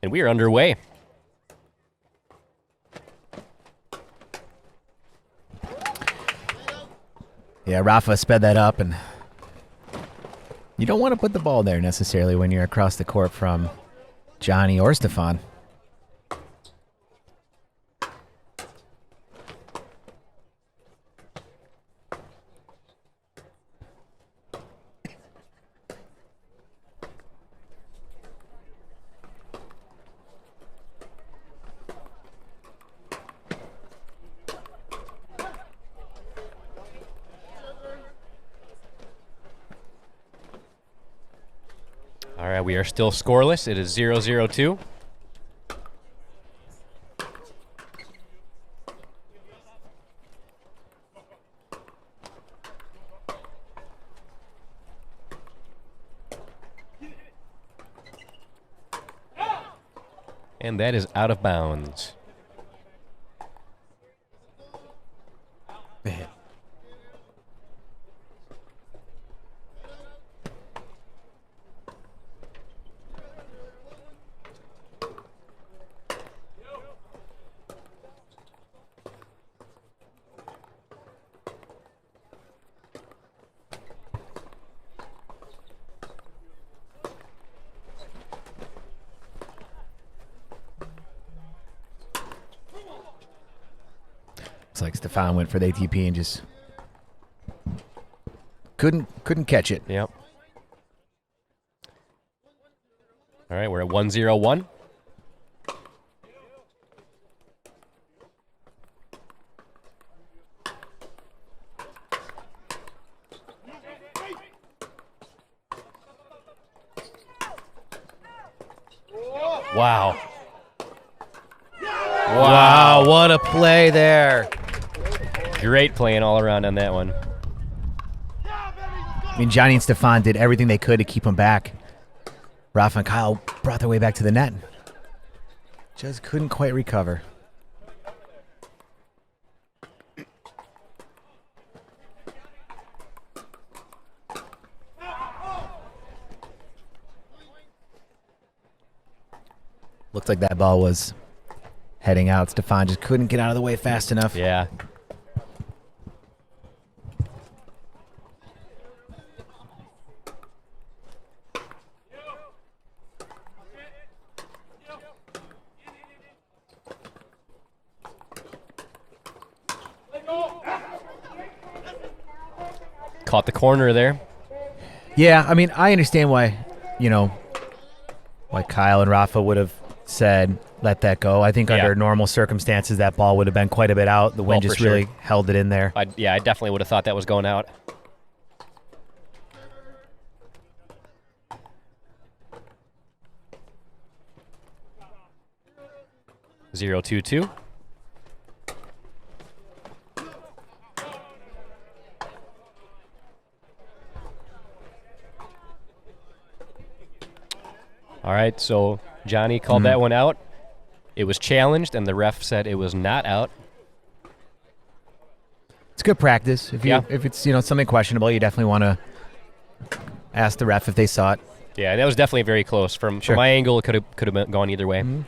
And we are underway. Yeah, Rafa sped that up, and you don't want to put the ball there necessarily when you're across the court from Jonny or Stephane. All right, we are still scoreless. It is 0-0-2. And that is out of bounds. Man. Looks like Stephane went for the ATP and just couldn't catch it. Yep. All right, we're at 1-0-1. Wow. Wow, what a play there. Great playing all around on that one. I mean, Jonny and Stephane did everything they could to keep him back. Rafa and Kyle brought their way back to the net. Just couldn't quite recover. Looked like that ball was heading out. Stephane just couldn't get out of the way fast enough. Yeah. Caught the corner there. Yeah, I mean, I understand why, why Kyle and Rafa would have said, let that go. I think under normal circumstances, that ball would have been quite a bit out. The wind just really held it in there. I definitely would have thought that was going out. Zero, 2-2. All right, so Jonny called that one out. It was challenged, and the ref said it was not out. It's good practice. If it's something questionable, you definitely want to ask the ref if they saw it. Yeah, that was definitely very close. From my angle, it could have gone either way. Mm-hmm.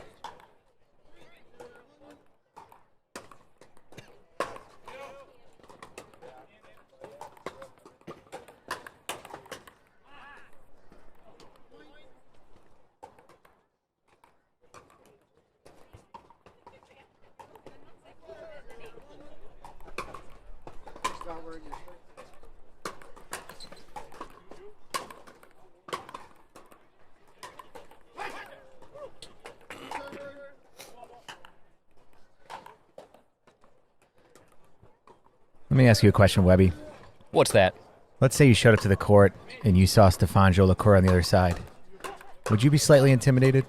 Let me ask you a question, Webby. What's that? Let's say you showed up to the court and you saw Stephane Jolicoeur on the other side. Would you be slightly intimidated?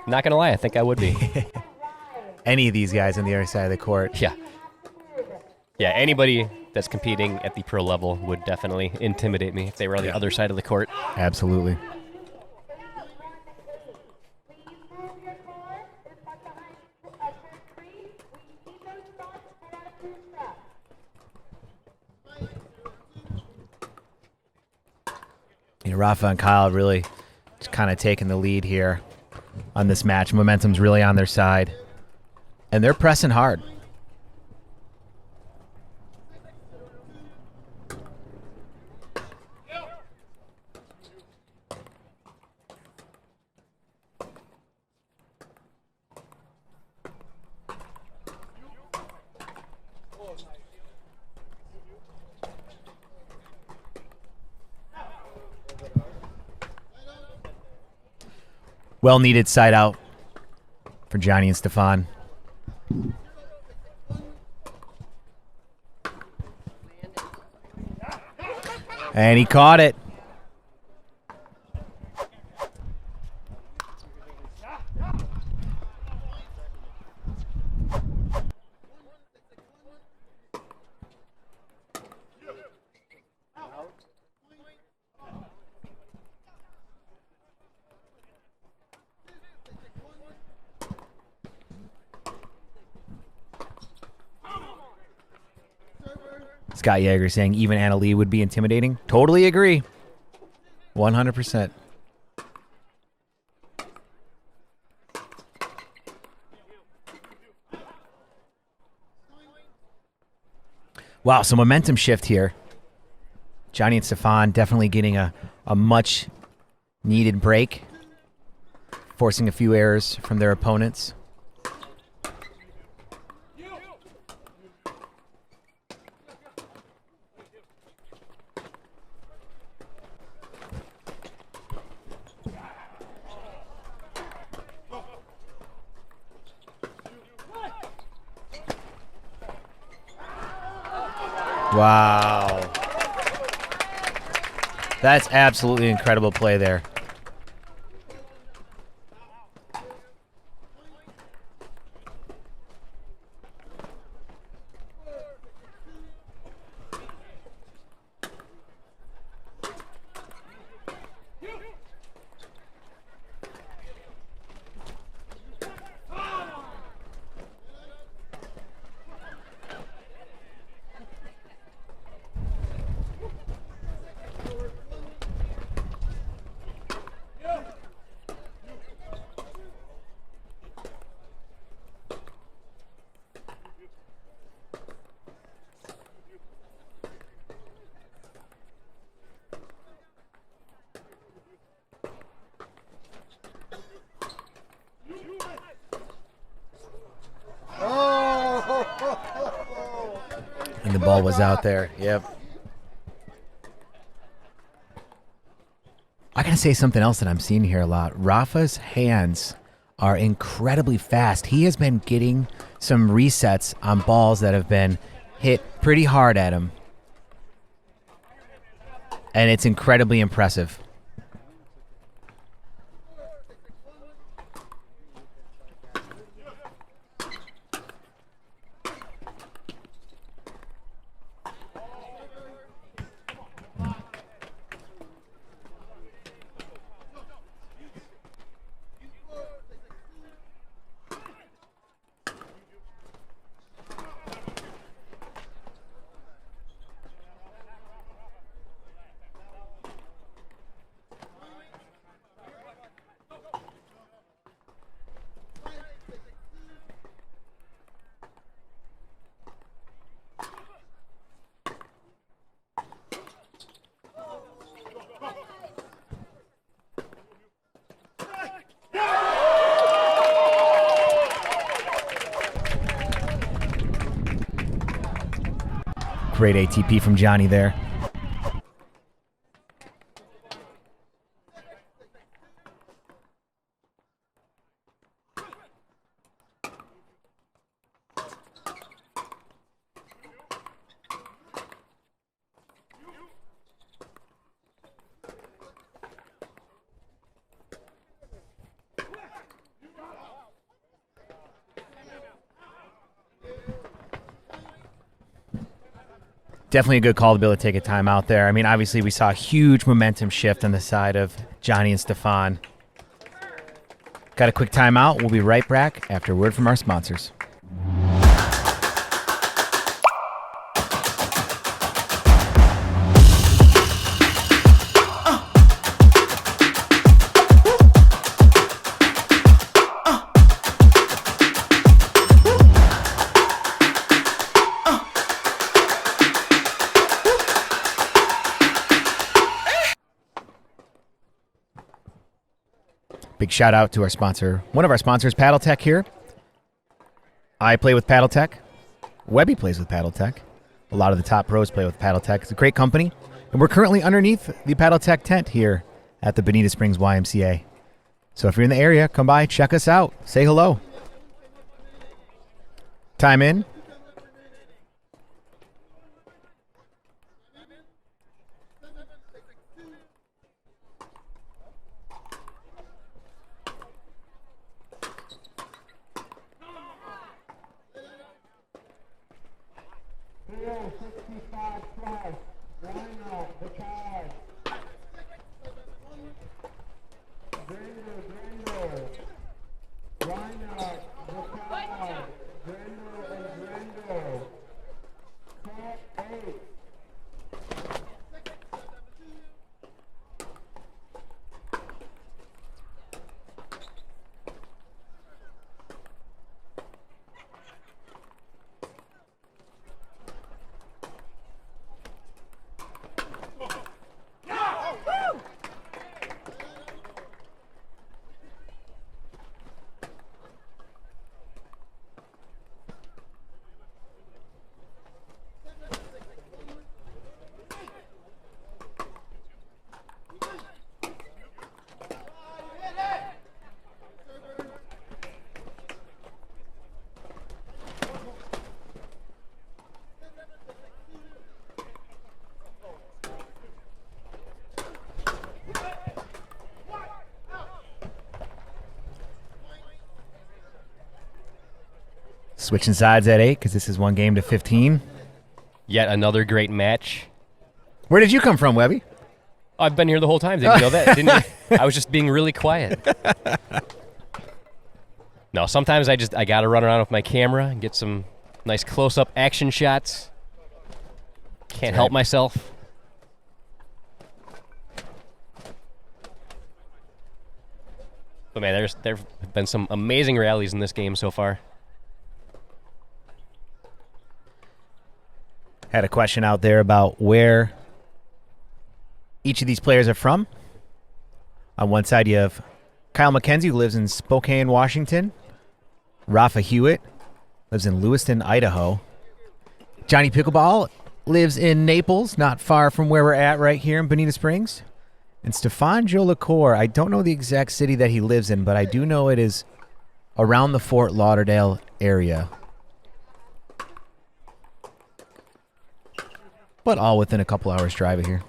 Not going to lie, I think I would be. Any of these guys on the other side of the court. Yeah. Yeah, anybody that's competing at the pro level would definitely intimidate me if they were on the other side of the court. Absolutely. Rafa and Kyle really just kind of taking the lead here. on this match. Momentum's really on their side, and they're pressing hard. Well-needed side out for Jonny and Stephane. And he caught it. Scott Yeager saying even Anna Lee would be intimidating. Totally agree. 100%. Wow, so momentum shift here. Jonny and Stephane definitely getting a much needed break, forcing a few errors from their opponents. Wow. That's absolutely incredible play there. And the ball was out there. Yep. I gotta say something else that I'm seeing here a lot. Rafa's hands are incredibly fast. He has been getting some resets on balls that have been hit pretty hard at him. And it's incredibly impressive. Great ATP from Jonny there. Definitely a good call to be able to take a timeout there. I mean, obviously we saw a huge momentum shift on the side of Jonny and Stephane. Got a quick timeout. We'll be right back after a word from our sponsors. Big shout out to our sponsor, one of our sponsors, Paddle Tech here. I play with Paddle Tech. Webby plays with Paddle Tech. A lot of the top pros play with Paddle Tech. It's a great company. And we're currently underneath the Paddle Tech tent here at the Bonita Springs YMCA. So if you're in the area, come by, check us out, say hello. Time in. Switching sides at 8 because this is 1 game to 15. Yet another great match. Where did you come from, Webby? I've been here the whole time. Didn't you know that? Didn't you? I was just being really quiet. No, sometimes I got to run around with my camera and get some nice close-up action shots. Can't help myself. But man, there have been some amazing rallies in this game so far. Had a question out there about where each of these players are from. On one side, you have Kyle McKenzie, who lives in Spokane, Washington. Rafa Hewett lives in Lewiston, Idaho. Jonny Pickleball lives in Naples, not far from where we're at right here in Bonita Springs. And Stephane Jolicoeur, I don't know the exact city that he lives in, but I do know it is around the Fort Lauderdale area. But all within a couple hours drive of here.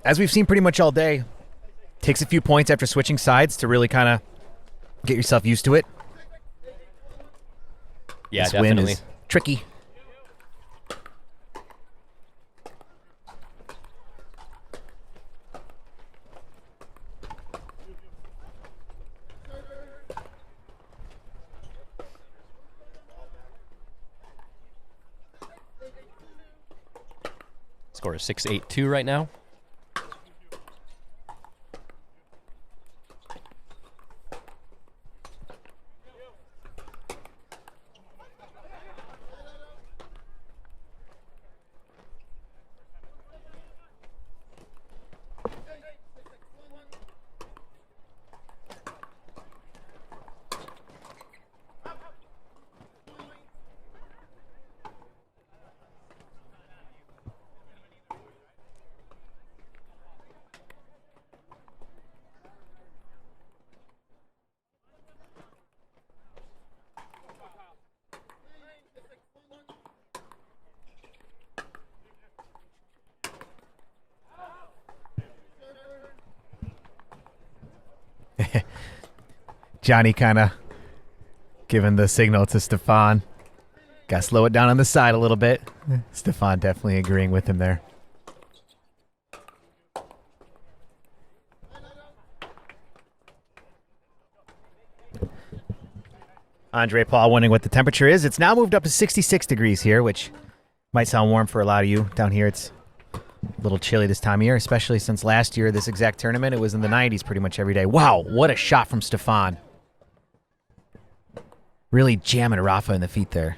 As we've seen pretty much all day, takes a few points after switching sides to really kind of get yourself used to it. Yeah, this definitely. wind is tricky. Score is 6-8-2 right now. Jonny kind of giving the signal to Stephane. Got to slow it down on the side a little bit. Stephane definitely agreeing with him there. Andre Paul wondering what the temperature is. It's now moved up to 66 degrees here, which might sound warm for a lot of you. Down here, it's a little chilly this time of year, especially since last year, this exact tournament, it was in the 90s pretty much every day. Wow, what a shot from Stephane. Really jamming Rafa in the feet there.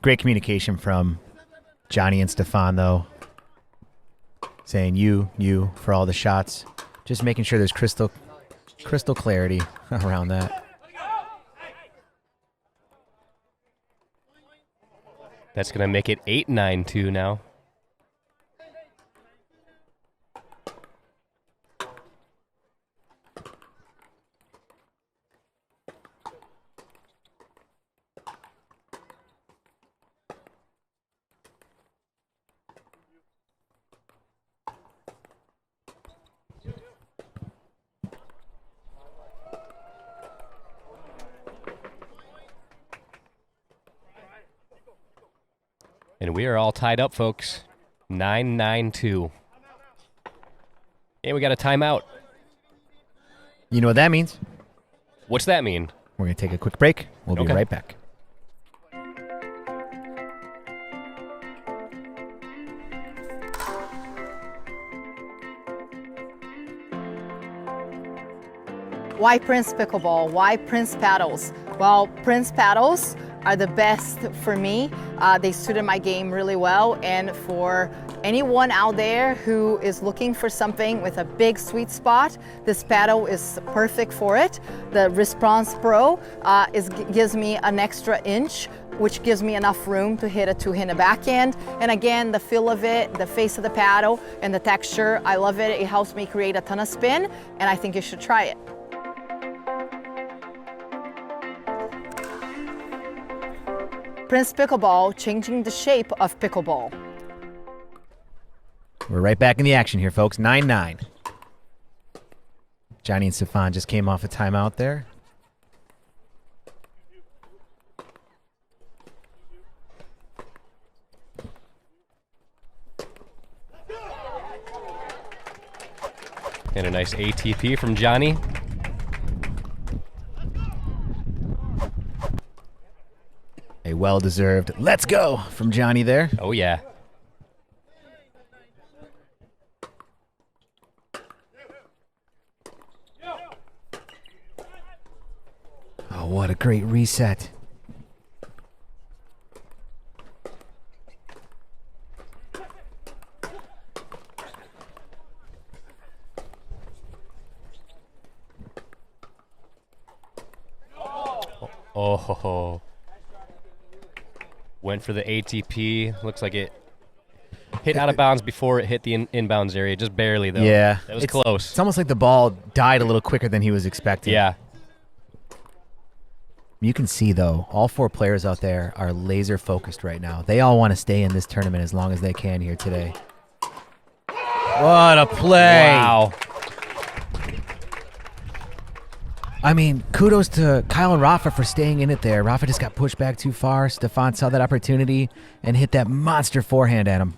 Great communication from Jonny and Stephane, though, saying you for all the shots. Just making sure there's crystal clarity around that. That's going to make it 8-9-2 now. And we are all tied up, folks. 9-9-2. And we got a timeout. You know what that means? What's that mean? We're going to take a quick break. We'll be right back. Why Prince Pickleball? Why Prince Paddles? Well, Prince Paddles are the best for me. They suited my game really well, and for anyone out there who is looking for something with a big sweet spot, this paddle is perfect for it. The Response Pro gives me an extra inch, which gives me enough room to hit a two-handed backhand. And again, the feel of it, the face of the paddle, and the texture, I love it. It helps me create a ton of spin, and I think you should try it. Prince Pickleball, changing the shape of pickleball. We're right back in the action here, folks. 9-9. Jonny and Stephane just came off a timeout there. And a nice ATP from Jonny. A well-deserved let's go from Jonny there. Oh, yeah. Oh, what a great reset. Oh, ho, ho. Went for the ATP. Looks like it hit out of bounds before it hit the inbounds area. Just barely, though. Yeah. That was close. It's almost like the ball died a little quicker than he was expecting. Yeah. You can see, though, all four players out there are laser focused right now. They all want to stay in this tournament as long as they can here today. What a play. Wow. I mean, kudos to Kyle and Rafa for staying in it there. Rafa just got pushed back too far. Stephane saw that opportunity and hit that monster forehand at him.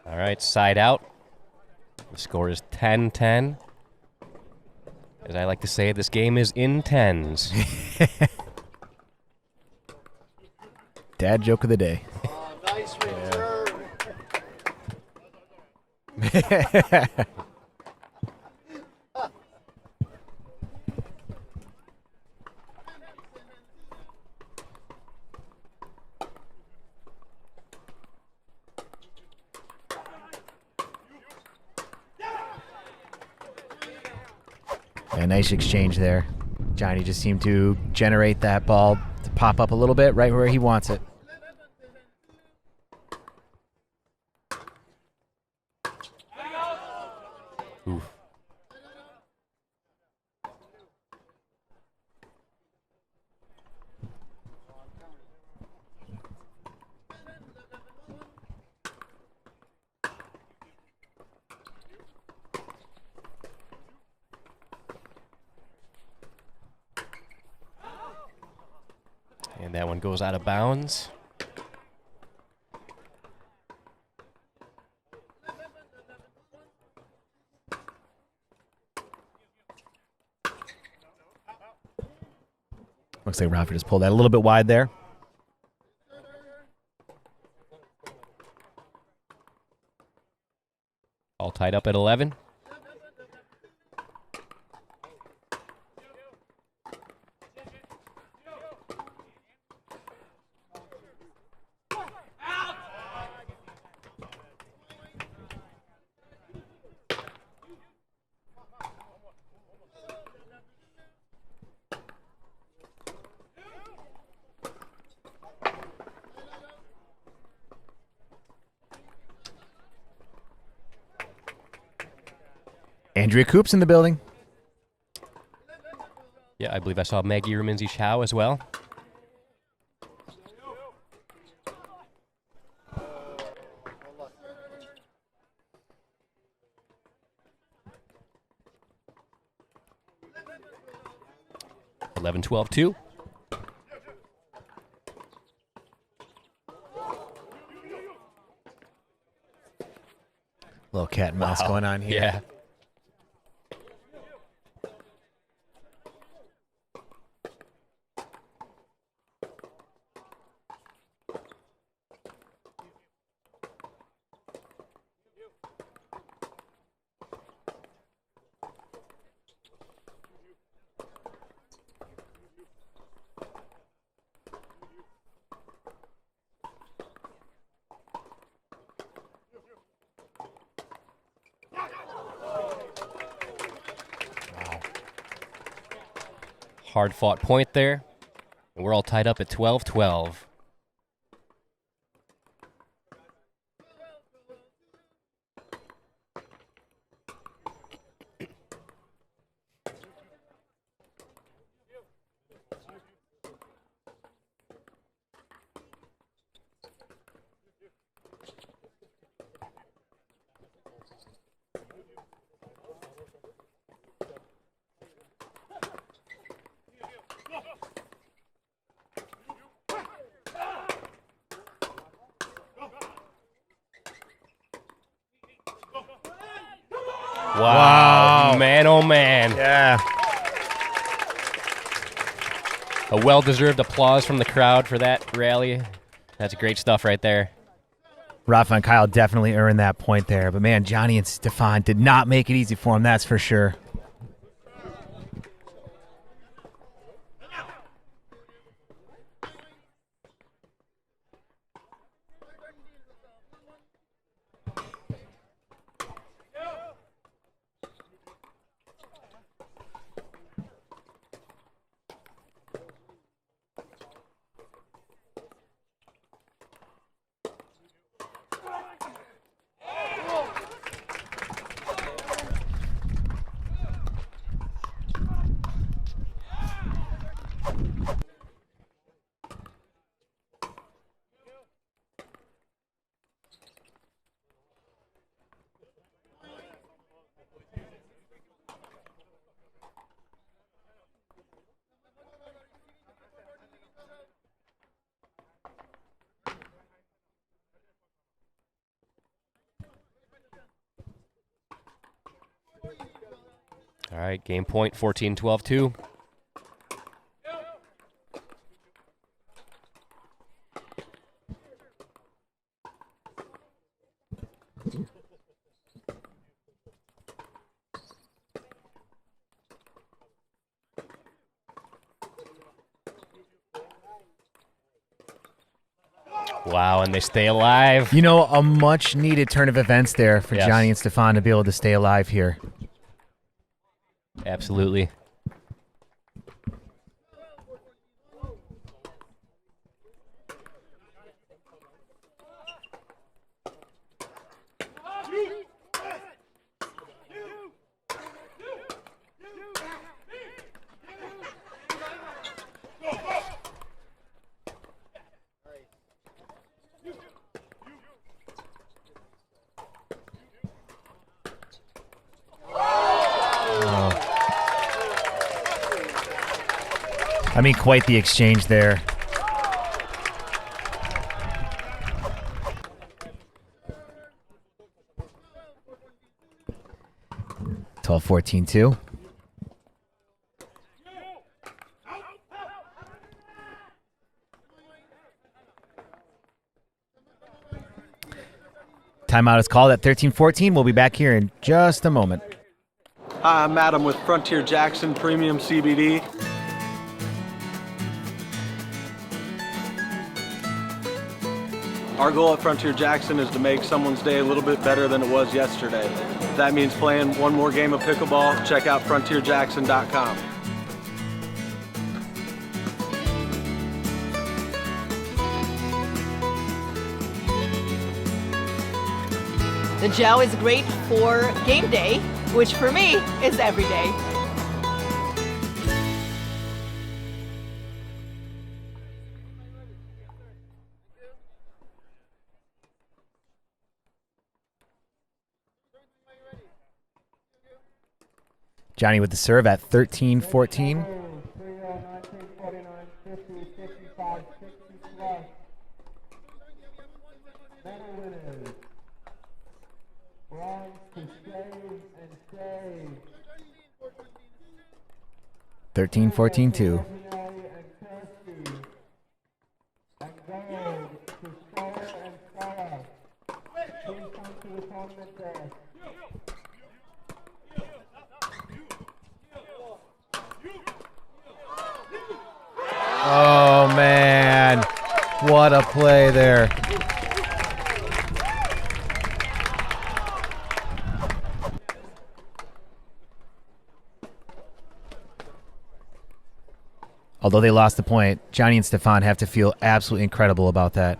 All right, side out. The score is 10-10. As I like to say, this game is in tens. Dad joke of the day. Nice return. Yeah, nice exchange there. Jonny just seemed to generate that ball to pop up a little bit right where he wants it. Oof. And that one goes out of bounds. Looks like Rafa just pulled that a little bit wide there. All tied up at 11. Andrea Coop's in the building. Yeah, I believe I saw Maggie Ruminzi Chow as well. Eleven, 12, 2. Little cat and mouse going on here. Yeah. Hard fought point there. And we're all tied up at 12-12. Wow, man, oh man. Yeah. A well-deserved applause from the crowd for that rally. That's great stuff right there. Rafa and Kyle definitely earned that point there. But, man, Jonny and Stephane did not make it easy for him, that's for sure. All right, game point, 14-12-2. Wow, and they stay alive. You know, a much-needed turn of events there for Yes. Jonny and Stephane to be able to stay alive here. Absolutely. I mean, quite the exchange there. Twelve, 14-2. Timeout is called at 13-14. We'll be back here in just a moment. Hi, I'm Adam with Frontier Jackson Premium CBD. Our goal at Frontier Jackson is to make someone's day a little bit better than it was yesterday. If that means playing one more game of pickleball, check out frontierjackson.com. The gel is great for game day, which for me is every day. Jonny with the serve at 13-14. Thirteen, 14-2. Oh, man. What a play there. Although they lost the point, Jonny and Stephane have to feel absolutely incredible about that.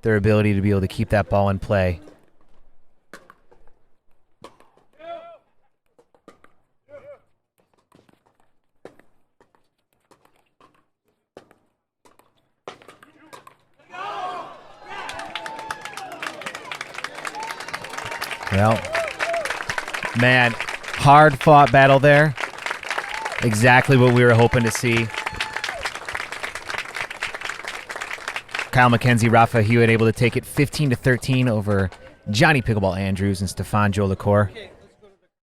Their ability to be able to keep that ball in play. Well, man, hard-fought battle there. Exactly what we were hoping to see. Kyle McKenzie, Rafa, Hewett able to take it 15-13 over Jonny Pickleball Andrews and Stephane Jolicoeur.